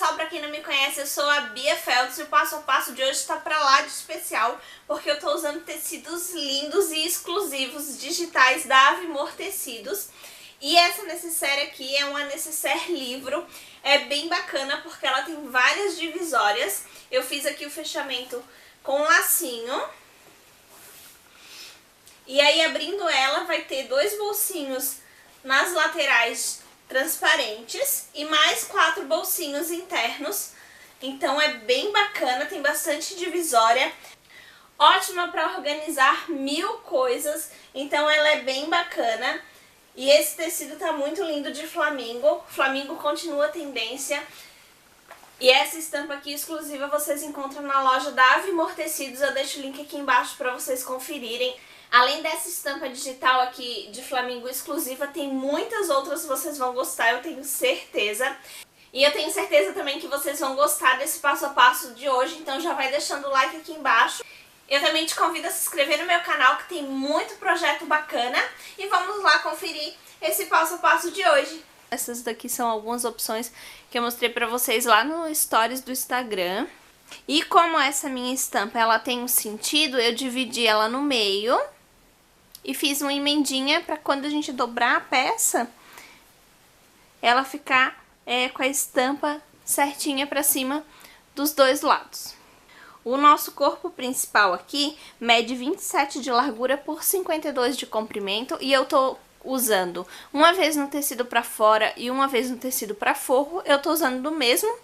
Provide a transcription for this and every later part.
pessoal, pra quem não me conhece, eu sou a Bia Feltz e o passo a passo de hoje tá pra lá de especial, porque eu tô usando tecidos lindos e exclusivos digitais da Avimor Tecidos. E essa necessaire aqui é uma necessaire livro, é bem bacana porque ela tem várias divisórias. Eu fiz aqui o fechamento com lacinho. E aí abrindo ela vai ter dois bolsinhos nas laterais transparentes e mais 4 bolsinhos internos. Então é bem bacana, tem bastante divisória. Ótima para organizar 1000 coisas, então ela é bem bacana. E esse tecido tá muito lindo de flamingo. Flamingo continua a tendência. E essa estampa aqui exclusiva vocês encontram na loja da Avimor Tecidos. Eu deixo o link aqui embaixo para vocês conferirem. Além dessa estampa digital aqui de flamingo exclusiva, tem muitas outras que vocês vão gostar, eu tenho certeza. E eu tenho certeza também que vocês vão gostar desse passo a passo de hoje, então já vai deixando o like aqui embaixo. Eu também te convido a se inscrever no meu canal, que tem muito projeto bacana. E vamos lá conferir esse passo a passo de hoje. Essas daqui são algumas opções que eu mostrei pra vocês lá no Stories do Instagram. E como essa minha estampa ela tem um sentido, eu dividi ela no meio e fiz uma emendinha pra quando a gente dobrar a peça, ela ficar com a estampa certinha pra cima dos dois lados. O nosso corpo principal aqui mede 27 de largura por 52 de comprimento e eu tô usando uma vez no tecido pra fora e uma vez no tecido pra forro. Eu tô usando do mesmo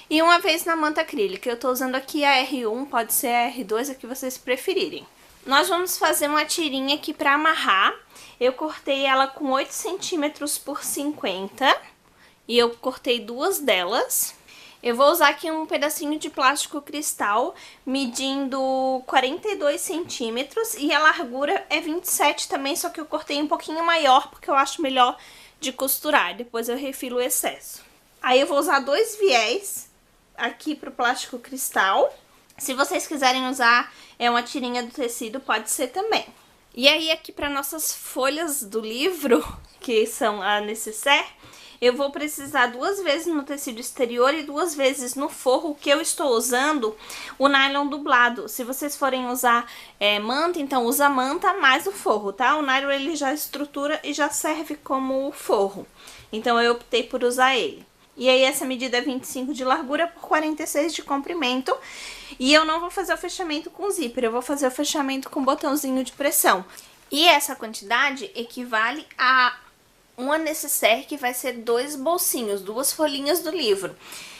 e uma vez na manta acrílica. Eu tô usando aqui a R1, pode ser a R2, a que vocês preferirem. Nós vamos fazer uma tirinha aqui pra amarrar. Eu cortei ela com 8 centímetros por 50 e eu cortei duas delas. Eu vou usar aqui um pedacinho de plástico cristal, medindo 42 centímetros e a largura é 27 também, só que eu cortei um pouquinho maior porque eu acho melhor de costurar, depois eu refilo o excesso. Aí eu vou usar 2 viés aqui pro plástico cristal. Se vocês quiserem usar uma tirinha do tecido, pode ser também. E aí aqui para nossas folhas do livro, que são a necessaire, eu vou precisar 2 vezes no tecido exterior e 2 vezes no forro, que eu estou usando o nylon dublado. Se vocês forem usar manta, então usa manta mais o forro, tá? O nylon ele já estrutura e já serve como forro. Então eu optei por usar ele. E aí essa medida é 25 de largura por 46 de comprimento. E eu não vou fazer o fechamento com zíper, eu vou fazer o fechamento com botãozinho de pressão. E essa quantidade equivale a uma necessaire que vai ser 2 bolsinhos, 2 folhinhas do livro.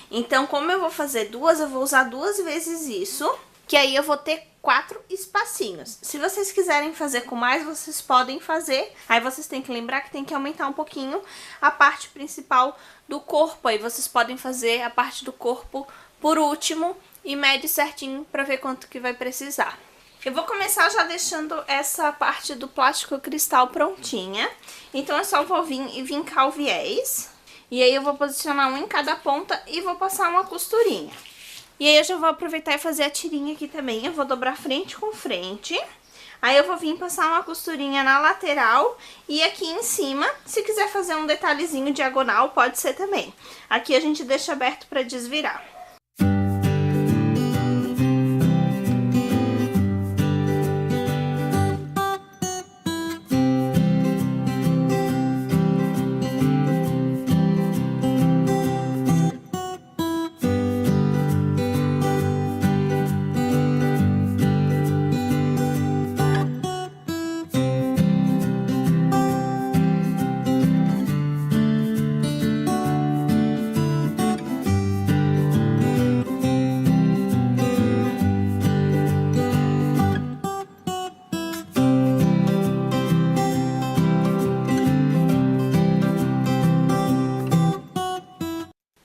Então, como eu vou fazer duas, eu vou usar 2 vezes isso, que aí eu vou ter 4 espacinhos. Se vocês quiserem fazer com mais, vocês podem fazer. Aí vocês têm que lembrar que tem que aumentar um pouquinho a parte principal do corpo. Aí vocês podem fazer a parte do corpo por último e mede certinho para ver quanto que vai precisar. Eu vou começar já deixando essa parte do plástico cristal prontinha. Então eu só vou vir e vincar o viés. E aí eu vou posicionar um em cada ponta e vou passar uma costurinha. E aí eu já vou aproveitar e fazer a tirinha aqui também. Eu vou dobrar frente com frente. Aí eu vou vir passar uma costurinha na lateral e aqui em cima. Se quiser fazer um detalhezinho diagonal, pode ser também. Aqui a gente deixa aberto para desvirar.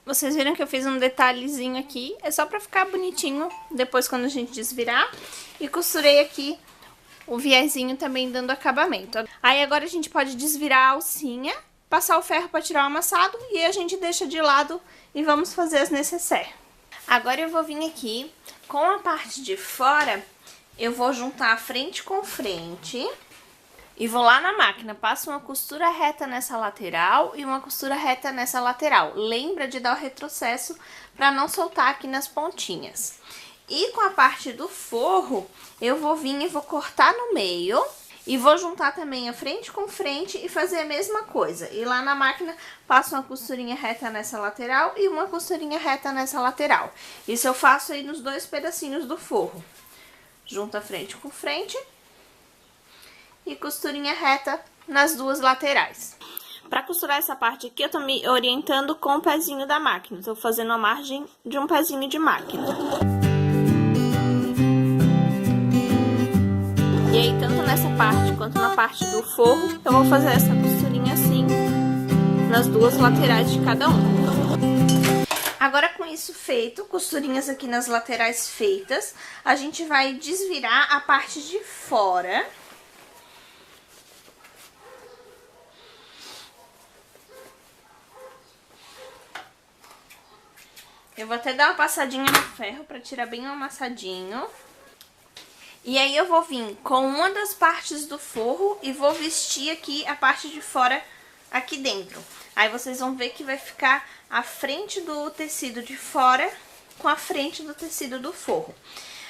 Vocês viram que eu fiz um detalhezinho aqui, é só pra ficar bonitinho depois quando a gente desvirar. E costurei aqui o viezinho também dando acabamento. Aí agora a gente pode desvirar a alcinha, passar o ferro pra tirar o amassado e a gente deixa de lado e vamos fazer as necessaires. Agora eu vou vir aqui com a parte de fora, eu vou juntar frente com frente. e vou lá na máquina, passo uma costura reta nessa lateral e uma costura reta nessa lateral. Lembra de dar o retrocesso para não soltar aqui nas pontinhas. E com a parte do forro, eu vou vir e vou cortar no meio e vou juntar também a frente com frente e fazer a mesma coisa. E lá na máquina, passo uma costurinha reta nessa lateral e uma costurinha reta nessa lateral. Isso eu faço aí nos dois pedacinhos do forro. Junto a frente com frente e costurinha reta nas duas laterais. Para costurar essa parte aqui, eu tô me orientando com o pezinho da máquina. Tô fazendo a margem de um pezinho de máquina. E aí, tanto nessa parte quanto na parte do forro, eu vou fazer essa costurinha assim, nas duas laterais de cada um. Agora, com isso feito, costurinhas aqui nas laterais feitas, a gente vai desvirar a parte de fora. Eu vou até dar uma passadinha no ferro para tirar bem o amassadinho. E aí eu vou vir com uma das partes do forro e vou vestir aqui a parte de fora aqui dentro. Aí vocês vão ver que vai ficar a frente do tecido de fora com a frente do tecido do forro.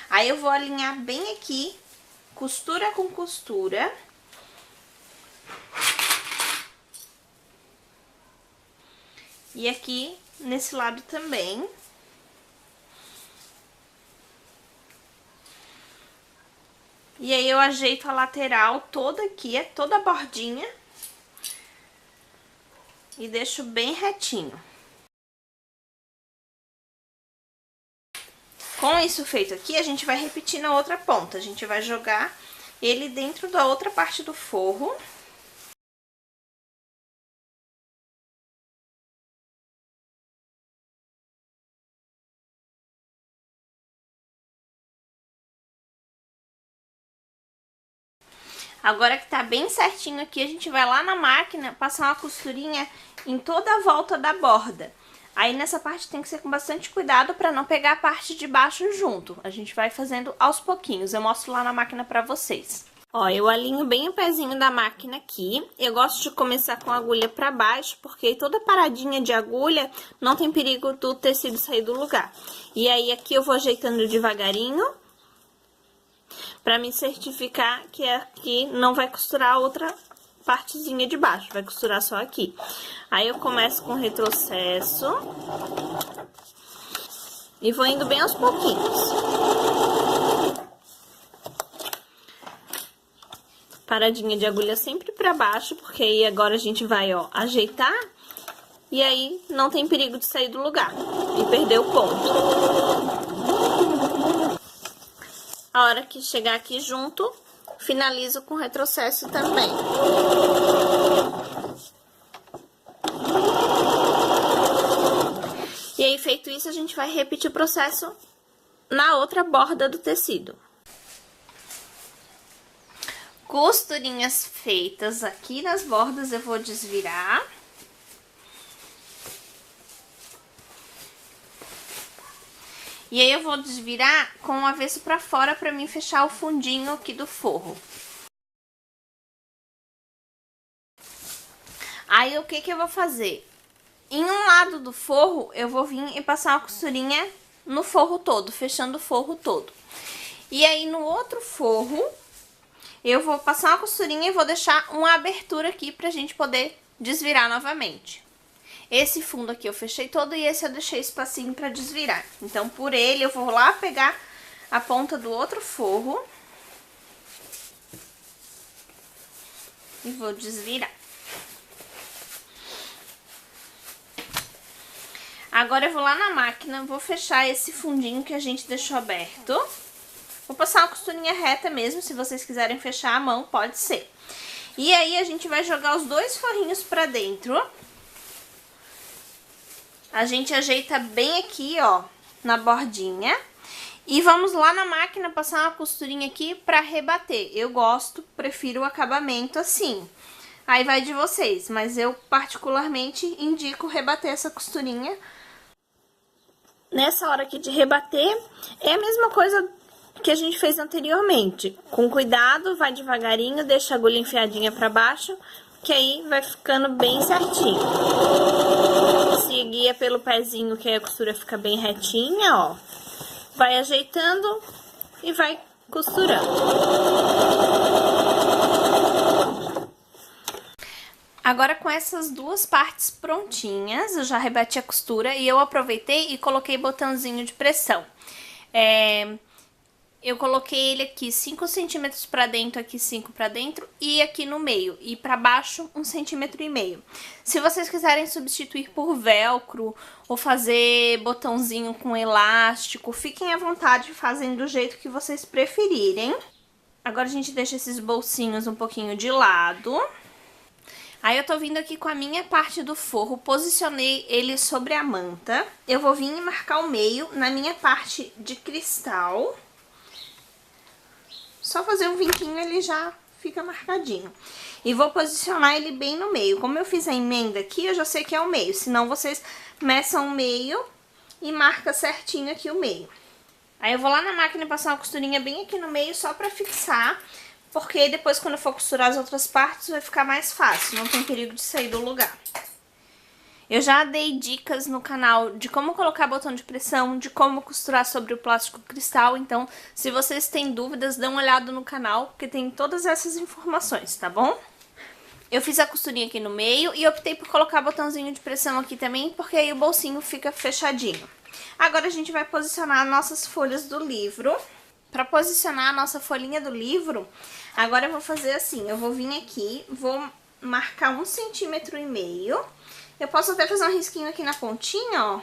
Aí eu vou alinhar bem aqui, costura com costura. E aqui nesse lado também. E aí eu ajeito a lateral toda aqui, toda a bordinha. E deixo bem retinho. Com isso feito aqui, a gente vai repetir na outra ponta. A gente vai jogar ele dentro da outra parte do forro. Agora que tá bem certinho aqui, a gente vai lá na máquina passar uma costurinha em toda a volta da borda. Aí nessa parte tem que ser com bastante cuidado para não pegar a parte de baixo junto. A gente vai fazendo aos pouquinhos, eu mostro lá na máquina pra vocês. Ó, eu alinho bem o pezinho da máquina aqui. Eu gosto de começar com a agulha pra baixo, porque toda paradinha de agulha não tem perigo do tecido sair do lugar. E aí aqui eu vou ajeitando devagarinho, pra me certificar que aqui não vai costurar a outra partezinha de baixo, vai costurar só aqui. Aí eu começo com retrocesso e vou indo bem aos pouquinhos. Paradinha de agulha sempre pra baixo, porque aí agora a gente vai, ó, ajeitar e aí não tem perigo de sair do lugar e perder o ponto. A hora que chegar aqui junto, finalizo com retrocesso também. E aí, feito isso, a gente vai repetir o processo na outra borda do tecido. Costurinhas feitas aqui nas bordas, eu vou desvirar. E aí eu vou desvirar com o avesso pra fora pra mim fechar o fundinho aqui do forro. Aí o que eu vou fazer? Em um lado do forro eu vou vir e passar uma costurinha no forro todo, fechando o forro todo. E aí no outro forro eu vou passar uma costurinha e vou deixar uma abertura aqui pra gente poder desvirar novamente. Esse fundo aqui eu fechei todo e esse eu deixei espacinho pra desvirar. Então, por ele, eu vou lá pegar a ponta do outro forro e vou desvirar. Agora, eu vou lá na máquina, vou fechar esse fundinho que a gente deixou aberto. Vou passar uma costurinha reta mesmo, se vocês quiserem fechar a mão, pode ser. E aí, a gente vai jogar os dois forrinhos pra dentro. A gente ajeita bem aqui, ó, na bordinha. E vamos lá na máquina passar uma costurinha aqui pra rebater. Eu gosto, prefiro o acabamento assim. Aí vai de vocês, mas eu particularmente indico rebater essa costurinha. Nessa hora aqui de rebater, é a mesma coisa que a gente fez anteriormente. Com cuidado, vai devagarinho, deixa a agulha enfiadinha pra baixo, que aí vai ficando bem certinho. Se guia pelo pezinho, que aí a costura fica bem retinha, ó. Vai ajeitando e vai costurando. Agora, com essas duas partes prontinhas, eu já rebati a costura e eu aproveitei e coloquei botãozinho de pressão. Eu coloquei ele aqui 5 centímetros pra dentro, aqui 5 pra dentro e aqui no meio. E pra baixo 1,5 centímetro. Se vocês quiserem substituir por velcro ou fazer botãozinho com elástico, fiquem à vontade, fazem do jeito que vocês preferirem. Agora a gente deixa esses bolsinhos um pouquinho de lado. Aí eu tô vindo aqui com a minha parte do forro, posicionei ele sobre a manta. Eu vou vir e marcar o meio na minha parte de cristal. Só fazer um vinquinho, ele já fica marcadinho. E vou posicionar ele bem no meio. Como eu fiz a emenda aqui, eu já sei que é o meio. Senão vocês meçam o meio e marca certinho aqui o meio. Aí eu vou lá na máquina e passar uma costurinha bem aqui no meio só pra fixar. Porque depois, quando eu for costurar as outras partes, vai ficar mais fácil. Não tem perigo de sair do lugar. Eu já dei dicas no canal de como colocar botão de pressão, de como costurar sobre o plástico cristal. Então, se vocês têm dúvidas, dão uma olhada no canal, porque tem todas essas informações, tá bom? Eu fiz a costurinha aqui no meio e optei por colocar botãozinho de pressão aqui também, porque aí o bolsinho fica fechadinho. Agora a gente vai posicionar nossas folhas do livro. Para posicionar a nossa folhinha do livro, agora eu vou fazer assim, eu vou vir aqui, vou marcar 1,5 centímetro. Eu posso até fazer um risquinho aqui na pontinha, ó.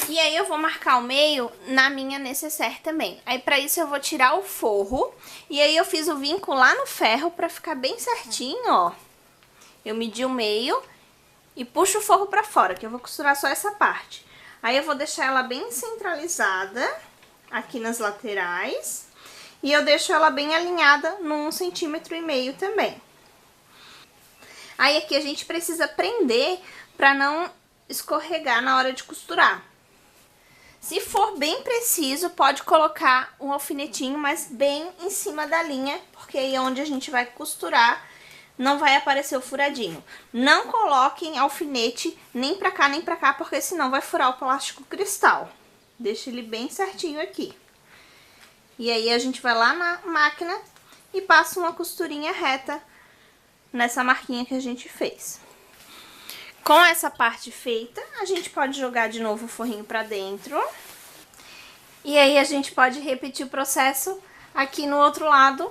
E aí eu vou marcar o meio na minha necessaire também. Aí pra isso eu vou tirar o forro. E aí eu fiz o vinco lá no ferro pra ficar bem certinho, ó. Eu medi o meio e puxo o forro pra fora, que eu vou costurar só essa parte. Aí eu vou deixar ela bem centralizada aqui nas laterais. E eu deixo ela bem alinhada no 1,5 centímetro também. Aí aqui a gente precisa prender pra não escorregar na hora de costurar. Se for bem preciso, pode colocar um alfinetinho, mas bem em cima da linha, porque aí é onde a gente vai costurar, não vai aparecer o furadinho. Não coloquem alfinete nem pra cá, porque senão vai furar o plástico cristal. Deixa ele bem certinho aqui. E aí a gente vai lá na máquina e passa uma costurinha reta nessa marquinha que a gente fez. Com essa parte feita, a gente pode jogar de novo o forrinho pra dentro. E aí a gente pode repetir o processo aqui no outro lado.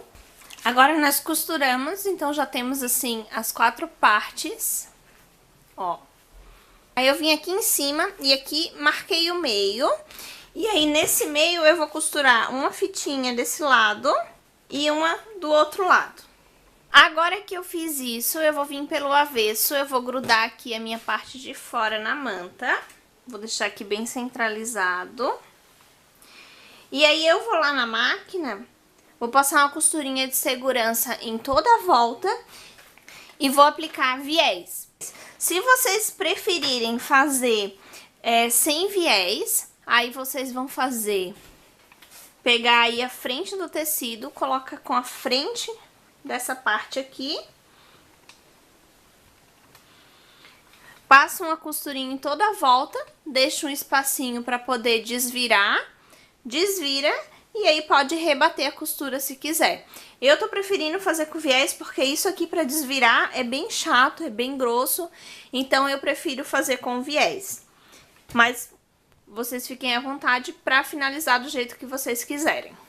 Agora nós costuramos, então já temos assim as 4 partes, ó. Aí eu vim aqui em cima e aqui marquei o meio. E aí nesse meio eu vou costurar uma fitinha desse lado e uma do outro lado. Agora que eu fiz isso, eu vou vir pelo avesso, eu vou grudar aqui a minha parte de fora na manta. Vou deixar aqui bem centralizado. E aí eu vou lá na máquina, vou passar uma costurinha de segurança em toda a volta e vou aplicar viés. Se vocês preferirem fazer sem viés, aí vocês vão pegar aí a frente do tecido, coloca com a frente dessa parte aqui, passa uma costurinha em toda a volta, deixa um espacinho para poder desvirar, desvira e aí pode rebater a costura se quiser. Eu tô preferindo fazer com viés porque isso aqui para desvirar é bem chato, é bem grosso, então eu prefiro fazer com viés. Mas vocês fiquem à vontade para finalizar do jeito que vocês quiserem.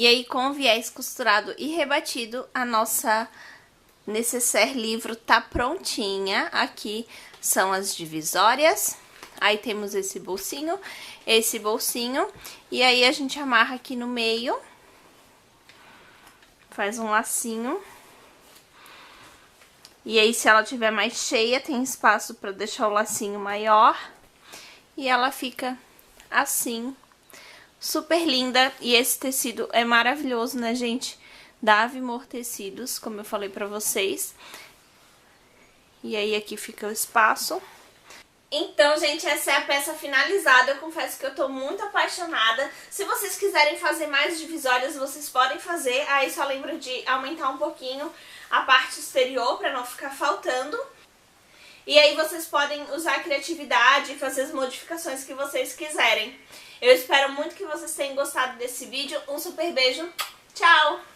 E aí, com o viés costurado e rebatido, a nossa necessaire livro tá prontinha. Aqui são as divisórias. Aí temos esse bolsinho, e aí a gente amarra aqui no meio. Faz um lacinho. E aí, se ela tiver mais cheia, tem espaço pra deixar o lacinho maior. E ela fica assim, super linda. E esse tecido é maravilhoso, né, gente? Da Avimor Tecidos, como eu falei pra vocês. E aí, aqui fica o espaço. Então, gente, essa é a peça finalizada. Eu confesso que eu tô muito apaixonada. Se vocês quiserem fazer mais divisórias, vocês podem fazer. Aí só lembra de aumentar um pouquinho a parte exterior pra não ficar faltando. E aí vocês podem usar a criatividade e fazer as modificações que vocês quiserem. Eu espero muito que vocês tenham gostado desse vídeo. Um super beijo. Tchau!